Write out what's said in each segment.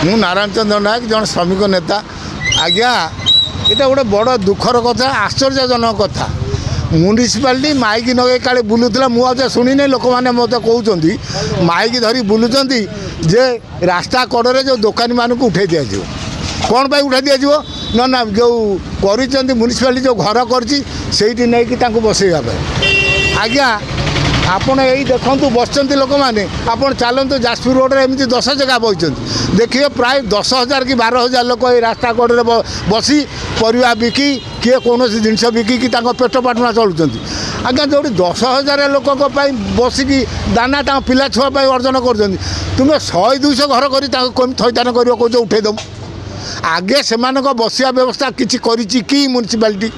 मु नारायण चंद्र नायक जन श्रमिक नेता आज्ञा ये गोटे बड़ दुखर कथा आश्चर्यजनक कथा म्यूनिसिपालिटी माइक नगे काले बुलूला मुझे शुणी लोक मैंने मत कहते माइक धरी बुलूं जे रास्ता कड़े जो दुकानी मानक उठे दिज्व कौन पर उठा दिज्व ना ना जो कर म्यूनिसिपालिटी जो घर कर बसैया आज्ञा आपण यही देखु बसते लोक मैंने आपड़ चलतु जाजपुर रोड में एमती 10 जगह बसते देखिए प्राय 10,000 कि 12,000 लोक ये रास्ता कड़े बसी परिया बिकी किए कौन जिनस बिकी पेट पाटना चलुँच आज्ञा जो 10,000 लोक बसिकी दाना पिला छुआ अर्जन कर तुम्हें 100-200 घर कर थैथान कर कौच उठेदम आगे से बसिया व्यवस्था किसी कि म्यूनिसिपालिटी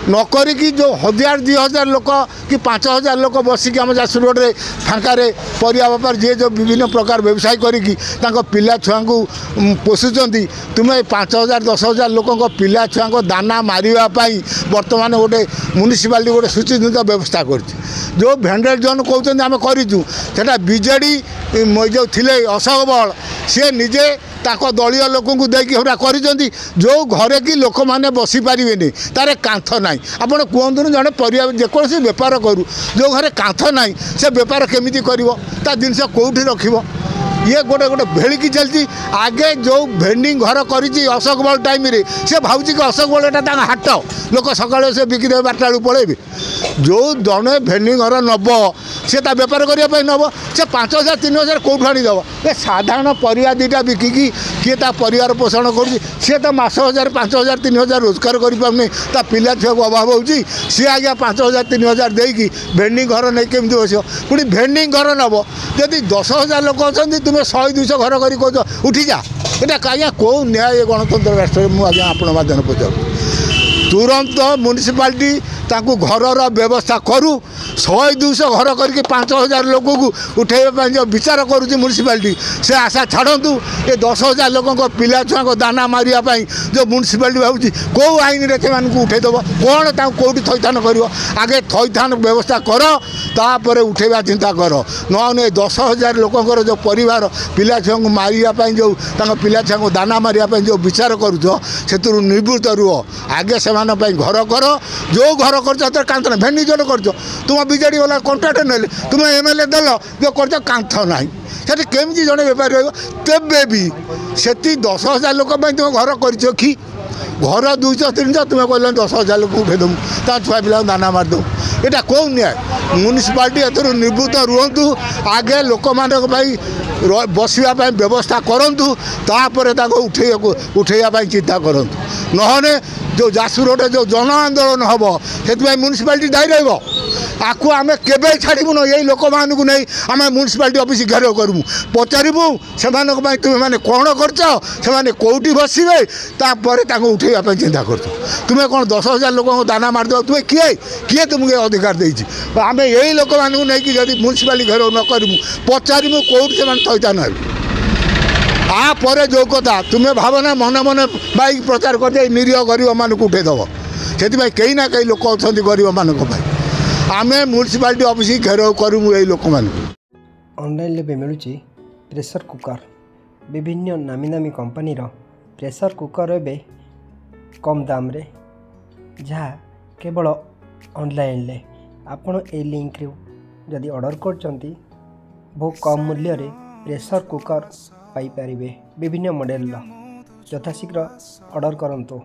नक जो 1,000-2,000 लोक कि 5,000 लोक बसिक आम जाजपुर रोड में फाँकारे परिया बेपार जी जो विभिन्न प्रकार व्यवसाय करी पिला छुआ को पोषुंट तुम्हें 5,000-10,000 लोक पिला छुआ को दाना मारिवाई बर्तमान गोटे म्यूनिसिपालिटी गोटे सुचित व्यवस्था कर जो भेंडर जोन कहते आम करूँ से बीजेडी जो थे अशोक बल सी निजे दलीय लोक कर जो घरे कि लोक मैंने बसी पारे तार कांथ ना आप कहतु जड़े परिया जेकोसी बेपार करूँ जो घरे कांथ ना से बेपार केमी कर जिनस कौटी रख ये गोटे गोटे भेड़िकी चलती आगे जो भेंडिंग घर कर अशोक बल टाइम से भावुँ कि अशोक बल एटा हाट लोक सकाल से बिकिदे 12टा बेलू पलैबे जो जड़े भेंडिंग घर नब सी बेपार करने नब से 5,000 3,000 कौटू आनीदेव ये साधारण परिया दुटा बिकिकी किए परिवार पोषण कर तो मास 1,000 5,000 3,000 रोजगार करें पिला छुआ को अभाव हो सी आज्ञा 5,000 3,000 देकी भेंडिंग घर नहीं केमी बस पुणी भेंडिंग घर नब जदि 10,000 लोक अच्छा तुम्हें 100-200 घर कर कौच उठी जा यहाँ आज्ञा कौ न्याय गणतंत्र राष्ट्र मुझे आपण माध्यम पचार तुरंत म्यूनिसिपालिटी घर व्यवस्था करूँ 100-200 घर करके 5,000 लोक को उठेबा जो विचार करुँच म्यूनिसिपालिटी से आशा छाड़ू ये 10,000 लोक पिला छुआ को दाना मारियापाई जो म्यूनिसिपालिटी भावी कौ आईन से उठेदेव कौन कौटी थैथान कर आगे थैथान व्यवस्था कर तापर उठेबा चिंता कर न 10,000 लोकर जो परिवार पिला छुआ को मारियापाई जो पिला छुआ को दाना मारियापाई जो विचार करुच से निवृत्त रुह आगे से घर कर जो घर कर कांथ ना भेंडी जोड़ कर तुम बीजेडी वाला कंट्राक्ट ने तुम एमएलए दल जो कर कांथ ना से केमी जड़े बेपारी तेबे भी से 10,000 लोक तुम घर कर घर 200-300 तुम्हें कहल 10,000 लोक उठेदमु छुआ पिला दाना मारिदे यहाँ कौ न्याय म्यूनिसिपालिटी एथर निवृत्त रुहतु आगे लोक मान बसवाई व्यवस्था करूँ तापर उठेबाई चिंता करूँ नहने जो जाजपुर रोड जो जन आंदोलन हम से म्यूनिसिपालिटी दायी रहा आपको आम के छाड़बू न यही लोक मानक नहीं आम म्यूनिसिपालिटी ऑफिस घेराव करूँ पचारू से तुम्हें मैंने कौन कर कौटी बसवे उठेबाई चिंता कर तुम्हें कौन 10,000 लोक दाना मारिदेव तुम्हें किए किए तुमको अधिकार देती आम यही लोक मानक नहीं जब म्यूनिसिपालिटी घेराव न करूँ पचारू कौटी से थैथान है आपर जो कथा तुम्हें भावना मन मन बाइक प्रचार कर निरीह गरीब मानक उठेदेव से कहीं ना कहीं लोक अच्छा गरीब मानक आम म्यूनिसिपालिटी ऑफिस घेराव करूँ यही लोक मान ऑनलाइन भी मिलूँ प्रेशर कुकर विभिन्न नामी नामी कंपनी प्रेशर कुकर ए कम दाम रे जहाँ केवल ऑनलाइन आपण ए लिंक रे जदि ऑर्डर करचंती बहुत कम मूल्य रे प्रेशर कुकर पाई परिबे विभिन्न मॉडल यथाशीघ्र ऑर्डर करंतु।